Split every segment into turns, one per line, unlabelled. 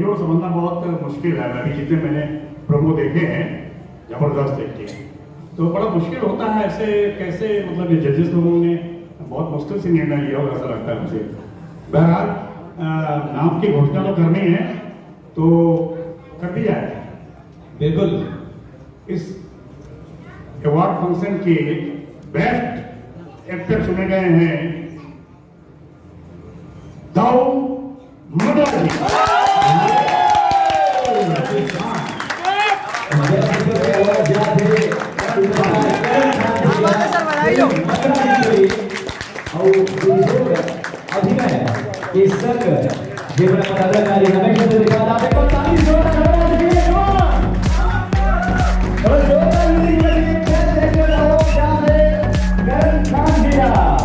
सब्जियों को समझना बहुत मुश्किल है। अभी जितने मैंने प्रोमो देखे हैं, जबरदस्त देखी है, तो बड़ा मुश्किल होता है ऐसे कैसे, मतलब ये जजेस लोगों ने बहुत मुश्किल से निर्णय लिया होगा, ऐसा लगता है मुझे। बहरहाल नाम की घोषणा तो करनी है, तो कर दी जाए।
बिल्कुल।
इस अवार्ड फंक्शन के बेस्ट एक्टर चुने गए हैं दाऊ मदा जी।
अभिनय के संग जीवन पदाधिकारी हमेशा से दिखा आपको 40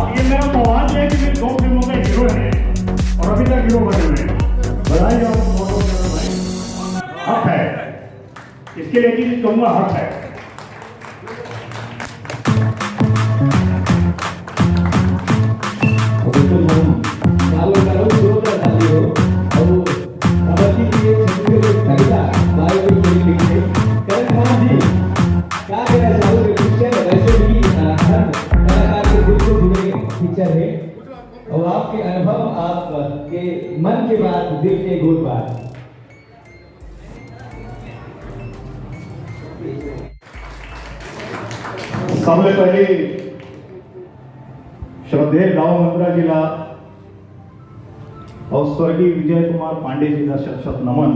ये मेरा सवाल है कि मेरे 2 फिल्मों में हीरो है और अभी तक हीरो बने हुए हैं। बधाई हो आपको, हक है इसके लिए, चीज कहूंगा हक है।
और आपके अनुभव, आपके मन की बात, दिल के गुड बात।
सबसे पहले श्रद्धेय दाऊ मंत्रा जिला और स्वर्गीय विजय कुमार पांडे जी का शत शत नमन,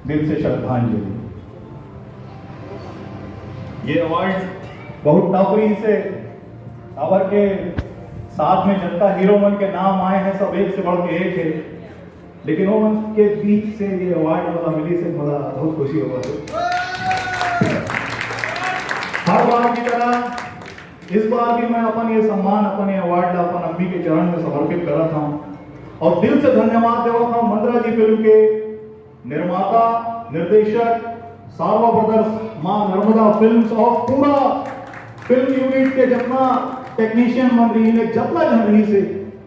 दिल से श्रद्धांजलि। ये अवार्ड बहुत टापरी से खबर के साथ में जनता हीरो मन के नाम आए हैं, सब एक से बढ़ के एक है, लेकिन वो मन के बीच से ये अवार्ड वाला मिली से बड़ा बहुत खुशी होगा। हर बार की तरह इस बार भी मैं अपन ये सम्मान, अपन ये अवार्ड अपन अम्मी के चरण में समर्पित कर रहा था और दिल से धन्यवाद देवा था मंत्रा जी फिल्म के निर्माता, निर्देशक, सारवा ब्रदर्स, मां नर्मदा फिल्म्स और पूरा फिल्म यूनिट के जितना टेक्नीशियन मन रही है, जितना जन रही से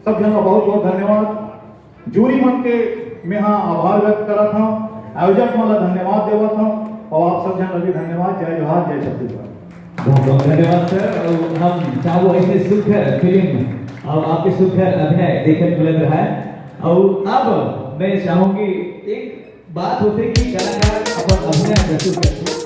सब जन का बहुत बहुत धन्यवाद। जूरी मन के मैं हाँ आभार व्यक्त करा था, आयोजक वाला धन्यवाद देवा था और आप सब जन भी धन्यवाद। जय जोहार, जय छत्तीसगढ़।
बहुत बहुत धन्यवाद सर। और हम चाहो ऐसे सुखद फिल्म और आपके सुखद अभिनय देखने को मिल रहा है। और अब मैं चाहूंगी एक बात होती कि कलाकार अपन अभिनय प्रस्तुत करते